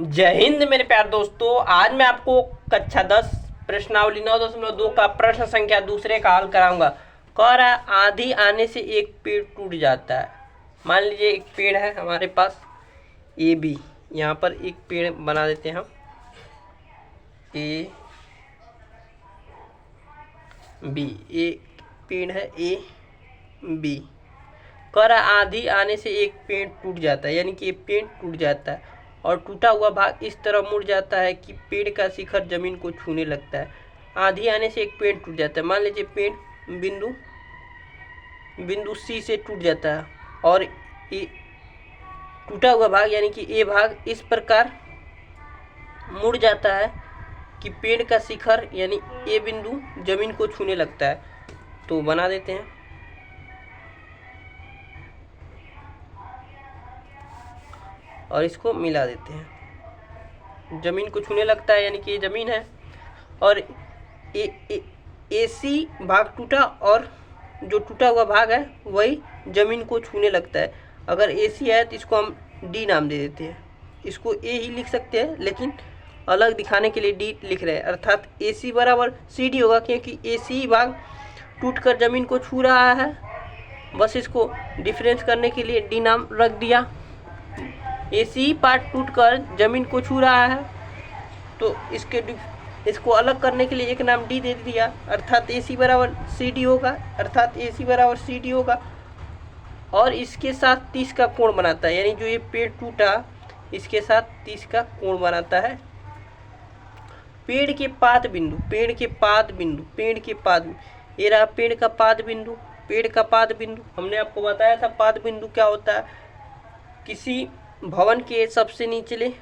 जय हिंद मेरे प्यारे दोस्तों। आज मैं आपको कक्षा 10 प्रश्नावली 9.2 का प्रश्न संख्या दूसरे का हल कराऊंगा। कह रहा है आंधी आने से एक पेड़ टूट जाता है। मान लीजिए एक पेड़ है हमारे पास ए बी, यहाँ पर एक पेड़ बना देते हैं हम ए बी। एक पेड़ है ए बी। कह रहा आंधी आने से एक पेड़ टूट जाता है, यानी कि एक पेड़ टूट जाता है और टूटा हुआ भाग इस तरह मुड़ जाता है कि पेड़ का शिखर जमीन को छूने लगता है। आंधी आने से एक पेड़ टूट जाता है। मान लीजिए पेड़ बिंदु सी से टूट जाता है और ये टूटा हुआ भाग यानी कि ए भाग इस प्रकार मुड़ जाता है कि पेड़ का शिखर यानी ए बिंदु जमीन को छूने लगता है। तो बना देते हैं और इसको मिला देते हैं। जमीन को छूने लगता है यानी कि ये जमीन है और ए सी भाग टूटा और जो टूटा हुआ भाग है वही जमीन को छूने लगता है। अगर ए सी है तो इसको हम डी नाम दे देते हैं। इसको ए ही लिख सकते हैं लेकिन अलग दिखाने के लिए डी लिख रहे हैं, अर्थात ए सी बराबर सी डी होगा, क्योंकि ए सी भाग टूट कर जमीन को छू रहा है। बस इसको डिफरेंस करने के लिए डी नाम रख दिया। एसी पार्ट टूटकर जमीन को छू रहा है तो इसको अलग करने के लिए एक नाम डी दे दिया, अर्थात एसी बराबर सी डी होगा। और इसके साथ 30 का कोण बनाता है, यानी जो ये पेड़ टूटा इसके साथ 30 का कोण बनाता है। पेड़ के पाद बिंदु ये रहा पेड़ का पाद बिंदु। हमने आपको बताया था पाद बिंदु क्या होता है। किसी भवन के सबसे निचले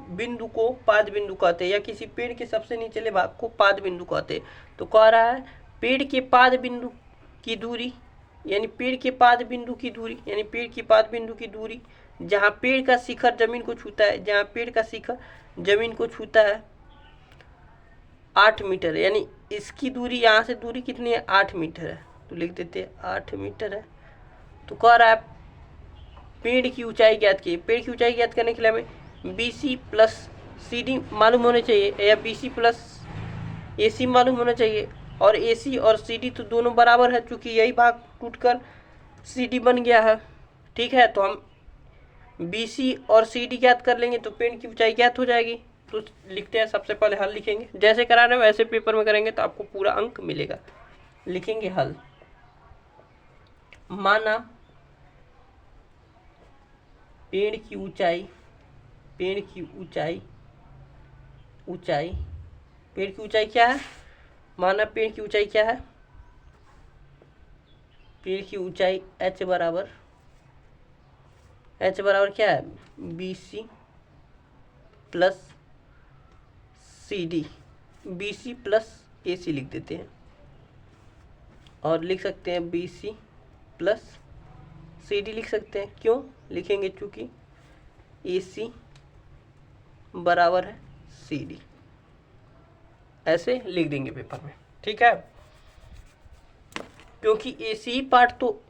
बिंदु को पाद बिंदु कहते हैं, या किसी पेड़ के सबसे निचले भाग को पाद बिंदु कहते हैं। तो कह रहा है पेड़ के पाद बिंदु की दूरी यानी पेड़ के पाद बिंदु की दूरी जहाँ पेड़ का शिखर जमीन को छूता है 8 मीटर, यानी इसकी दूरी यहाँ से दूरी कितनी है 8 मीटर है। तो लिख देते हैं 8 मीटर है। तो कह रहा है पेड़ की ऊंचाई ज्ञात करने के लिए हमें BC प्लस CD मालूम होने चाहिए या BC प्लस AC मालूम होना चाहिए, और AC और CD तो दोनों बराबर है क्योंकि यही भाग टूटकर CD बन गया है। ठीक है, तो हम BC और CD ज्ञात कर लेंगे तो पेड़ की ऊंचाई ज्ञात हो जाएगी। तो लिखते हैं, सबसे पहले हल लिखेंगे, जैसे करा रहे वैसे पेपर में करेंगे तो आपको पूरा अंक मिलेगा। लिखेंगे हल। माना पेड़ की ऊंचाई क्या है। माना पेड़ की ऊंचाई क्या है, पेड़ की ऊंचाई h बराबर क्या है BC plus CD, BC plus AC लिख देते हैं और लिख सकते हैं BC प्लस CD लिख सकते हैं। क्यों लिखेंगे, चूँकि AC बराबर है CD, ऐसे लिख देंगे पेपर में। ठीक है, क्योंकि AC पार्ट तो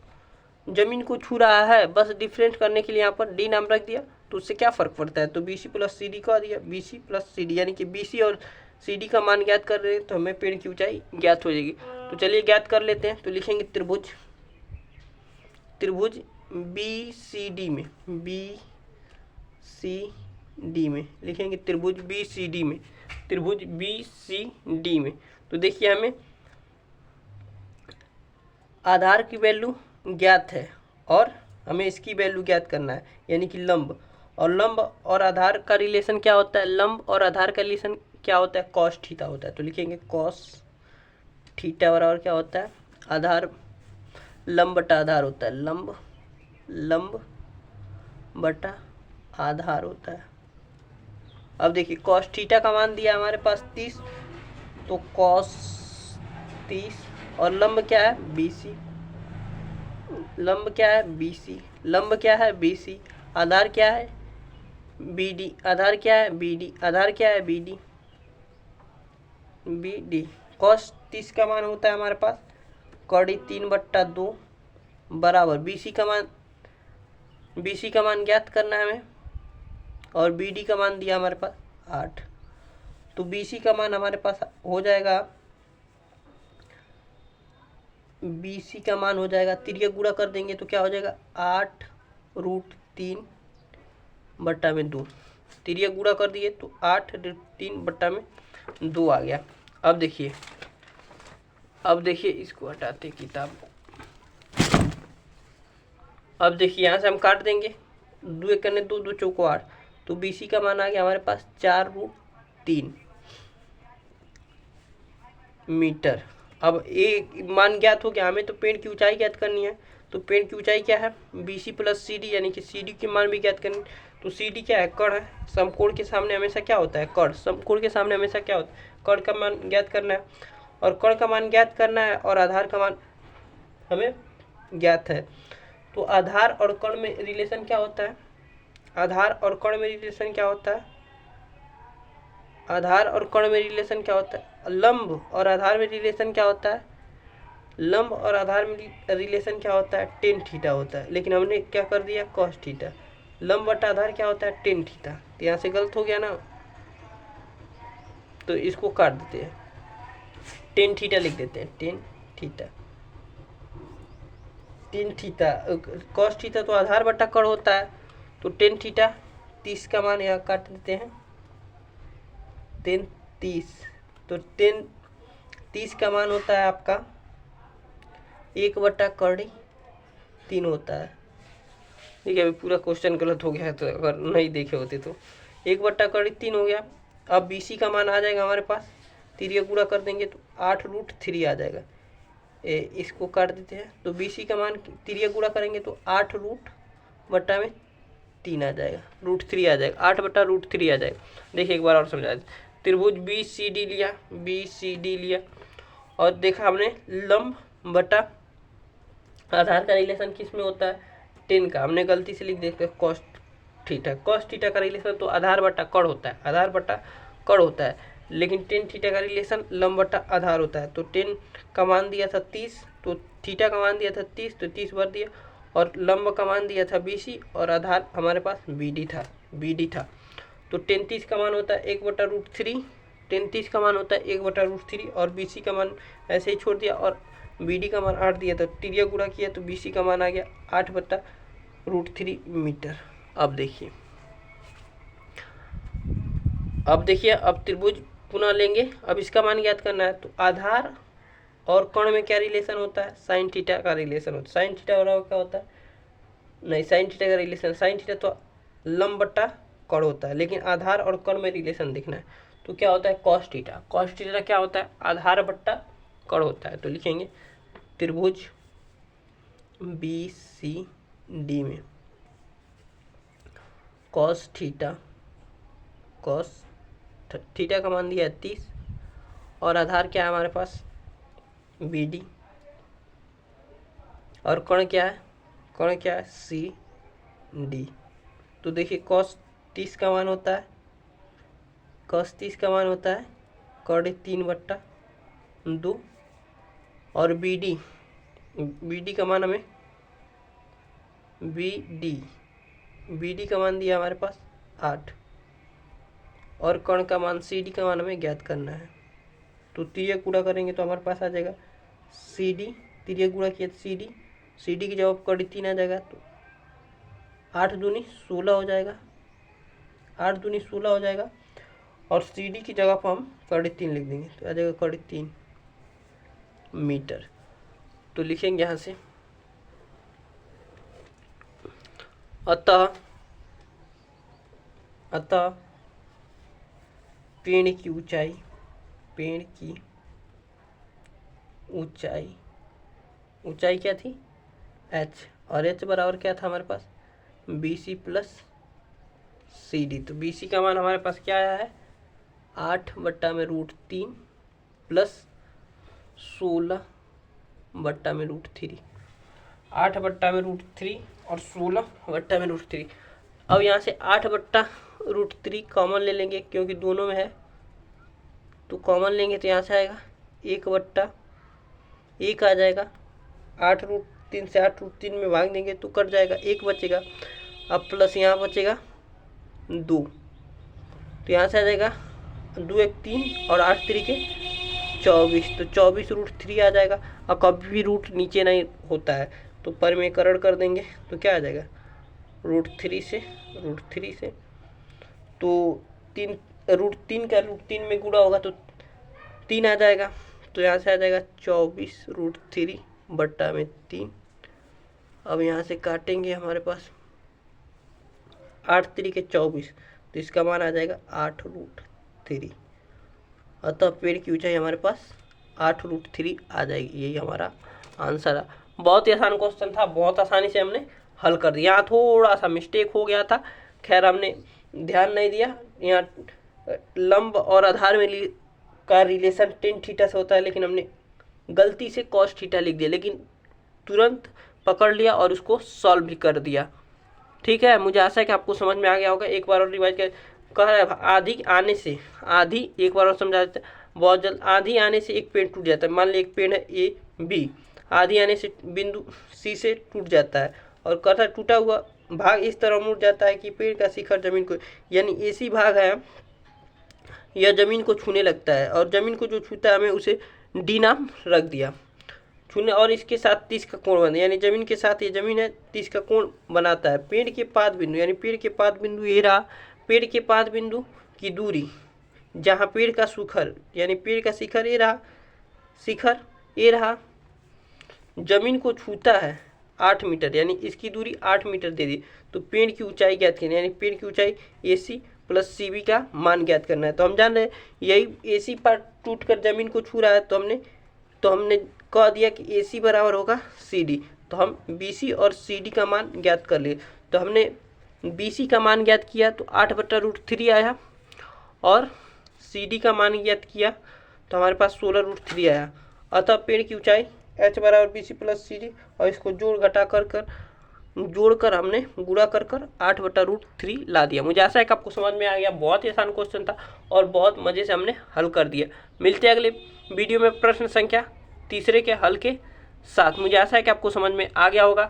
जमीन को छू रहा है, बस डिफरेंस करने के लिए यहाँ पर डी नाम रख दिया। तो उससे क्या फ़र्क पड़ता है, तो BC प्लस CD कह दिया, BC प्लस CD यानी कि BC और CD का मान ज्ञात कर रहे हैं तो हमें पेड़ की ऊंचाई ज्ञात हो जाएगी। तो चलिए ज्ञात कर लेते हैं। तो लिखेंगे त्रिभुज BCD में लिखेंगे त्रिभुज BCD में। तो देखिए हमें आधार की वैल्यू ज्ञात है और हमें इसकी वैल्यू ज्ञात करना है, यानी कि लंब और आधार का रिलेशन क्या होता है, कॉस थीटा होता है। तो लिखेंगे कॉस थीटा बराबर क्या होता है, आधार लंब बटा आधार होता है, लंब बटा आधार होता है। अब देखिए कॉस थीटा का मान दिया हमारे पास 30, तो कॉस 30 और लंब क्या है BC, लंब क्या है BC, आधार क्या है BD, BD। कॉस 30 का मान होता है हमारे पास कड़ी 3/2 बराबर BC का मान ज्ञात करना है हमें और बी डी का मान दिया हमारे पास 8। तो बी सी का मान हमारे पास हो जाएगा, बी सी का मान हो जाएगा, तिर्यक गुणा कर देंगे तो क्या हो जाएगा 8√3/2। तिर्यक गुणा कर दिए तो 8√3/2 आ गया। अब देखिए इसको हटाते किताब। अब देखिए यहाँ से हम काट देंगे, 2 एक करने 2, 2 चौको 8। तो बी सी का मान आ गया हमारे पास 4√3 मीटर। अब एक मान ज्ञात हो गया, हमें तो पेड़ की ऊंचाई ज्ञात करनी है। तो पेड़ की ऊंचाई क्या है, B C plus C D, यानी कि सी डी के मान भी ज्ञात करनी। तो सी डी क्या है, कण है। समकोण के सामने हमेशा क्या होता है, कण। समकोण के सामने हमेशा क्या होता है, कण का मान ज्ञात करना है। और कण का मान ज्ञात करना है और आधार का मान हमें ज्ञात है। तो आधार और कण में रिलेशन क्या होता है, आधार और कण में रिलेशन क्या होता है, आधार और कण में रिलेशन क्या होता है, लंब और आधार में रिलेशन क्या होता है, लंब और आधार में रिलेशन क्या होता है, टेन थीटा होता है। लेकिन हमने क्या कर दिया, कॉस थीटा। लंब बटा आधार क्या होता है, टेन थीटा। तो यहाँ से गलत हो गया ना, तो इसको काट देते हैं, टेन थीटा लिख देते हैं, tan theta. Tan theta cos theta तो आधार बटा कण होता है, तो टेन थीटा 30 का मान यहाँ काट देते हैं, टेन 30। तो टेन 30 का मान होता है आपका 1/3 होता है। देखिए अभी पूरा क्वेश्चन गलत हो गया है, तो अगर नहीं देखे होते तो 1/3 हो गया। अब बी सी का मान आ जाएगा हमारे पास, तिर्यक गुणा कर देंगे तो 8√3 आ जाएगा। इसको काट देते हैं, तो बी सी का मान तिर्यक गुणा करेंगे तो 8√3 आ जाएगा, √3 आ जाएगा, 8/√3 आ जाएगा। देखिए एक बार और समझा दें। त्रिभुज बी सी डी लिया, बी सी डी लिया और देखा हमने लंब बटा आधार का रिलेशन किस में होता है, 10 का। हमने गलती से लिख दिया कॉस थीटा। कॉस थीटा का रिलेशन तो आधार बटा कण होता है, आधार बटा कण होता है। लेकिन टेन थीटा का रिलेशन लंब बटा आधार होता है। तो 10 का मान दिया था 30, तो थीटा का मान दिया था 30, तो 30 भर दिया। और लंब का मान दिया था BC और आधार हमारे पास BD था। तो 33 का मान होता है 1/√3, 33 का मान होता है 1/√3 और BC का मान ऐसे ही छोड़ दिया और BD का मान 8 दिया, तो तिर्यक गुणा किया तो BC का मान आ गया 8/√3 मीटर। अब देखिए अब त्रिभुज पुनः लेंगे। अब इसका मान ज्ञात करना है, तो आधार और कण में क्या रिलेशन होता है, साइन थीटा का रिलेशन होता है। साइन थीटा बराबर क्या होता है, नहीं साइन थीटा का रिलेशन, साइन थीटा तो लंब बटा कण होता है, लेकिन आधार और कण में रिलेशन देखना है तो क्या होता है कॉस थीटा। कॉस थीटा क्या होता है, आधार बट्टा कण होता है। तो लिखेंगे त्रिभुज BCD में कॉस थीटा का मान दिया है 30 और आधार क्या है हमारे पास BD और कण क्या है CD। तो देखिए कॉस 30 का मान होता है कर्ण 3/2 और BD का मान हमें BD का मान दिया हमारे पास 8 और कण का मान CD का मान हमें ज्ञात करना है। तो तिर्यक गुणा करेंगे तो हमारे पास आ जाएगा CD, तिर्यक गुणा किया CD की जवाब कर्ण 3 आ जाएगा, तो 8 दूनी 16 हो जाएगा, 8 दूनी 16 हो जाएगा और CD की जगह पर हम कर्ण 3 लिख देंगे तो आ जाएगा कर्ण 3 मीटर। तो लिखेंगे यहाँ से अतः पेड़ की ऊंचाई क्या थी h और h बराबर क्या था हमारे पास BC प्लस CD। तो BC का मान हमारे पास क्या आया है 8/√3 प्लस 16/√3, 8/√3 और 16/√3। अब यहाँ से 8/√3 कॉमन ले लेंगे क्योंकि दोनों में है, तो कॉमन लेंगे तो यहाँ से आएगा 1/1 आ जाएगा। 8√3 से 8√3 में भाग देंगे तो कट जाएगा, 1 बचेगा। अब प्लस यहाँ बचेगा 2, तो यहाँ से आ जाएगा 2 1 3 और 8 3 के 24, तो 24√3 आ जाएगा। और कभी भी रूट नीचे नहीं होता है तो परमेकरण कर देंगे तो क्या आ जाएगा, √3 से तो 3 √3 का √3 में गुणा होगा तो 3 आ जाएगा। तो यहाँ से आ जाएगा 24√3 बट्टा में 3। अब यहाँ से काटेंगे, हमारे पास 8 3 के 24, तो इसका मान आ जाएगा 8√3। अतः पेड़ की ऊंचाई हमारे पास 8√3 आ जाएगी। यही हमारा आंसर है। बहुत ही आसान क्वेश्चन था, बहुत आसानी से हमने हल कर दिया। यहाँ थोड़ा सा मिस्टेक हो गया था, खैर हमने ध्यान नहीं दिया। यहाँ लंब और आधार में का रिलेशन tan थीटा से होता है, लेकिन हमने गलती से cos थीटा लिख दिया, लेकिन तुरंत पकड़ लिया और उसको सॉल्व भी कर दिया। ठीक है, मुझे आशा है कि आपको समझ में आ गया होगा। एक बार और रिवाइज कर, कह रहा है आधी आने से, आधी एक बार और समझा देते हैं बहुत जल्द। आधी आने से एक पेड़ टूट जाता है, मान ली एक पेड़ है ए बी, आधी आने से बिंदु सी से टूट जाता है और कहता है टूटा हुआ भाग इस तरह मुड़ जाता है कि पेड़ का शिखर जमीन को, यानी एसी भाग है यह जमीन को छूने लगता है, और जमीन को जो छूता है हमें उसे डी नाम रख दिया छूने, और इसके साथ 30 का कोण बनता है, यानी जमीन के साथ ये जमीन है 30 का कोण बनाता है। पेड़ के पाद बिंदु, यानी पेड़ के पाद बिंदु ये रहा, पेड़ के पाद बिंदु की दूरी जहाँ पेड़ का शिखर, यानी पेड़ का शिखर ये रहा, शिखर ये रहा, जमीन को छूता है 8 मीटर, यानी इसकी दूरी 8 मीटर दे दी। तो पेड़ की ऊंचाई ज्ञात करनी, यानी पेड़ की ऊंचाई AC प्लस CB का मान ज्ञात करना है। तो हम जान रहे हैं यही AC पार्ट टूट कर जमीन को छू रहा है, तो हमने कह दिया कि AC बराबर होगा CD। तो हम BC और CD का मान ज्ञात कर लिए। तो हमने BC का मान ज्ञात किया तो 8/√3 आया, और CD का मान ज्ञात किया तो हमारे पास 16√3 आया। अतः पेड़ की ऊंचाई H बराबर BC प्लस CD, और इसको जोड़कर हमने गुणा कर 8/√3 ला दिया। मुझे आशा है कि आपको समझ में आ गया। बहुत ही आसान क्वेश्चन था और बहुत मज़े से हमने हल कर दिया। मिलते हैं अगले वीडियो में प्रश्न संख्या 3 के हल के साथ। मुझे आशा है कि आपको समझ में आ गया होगा।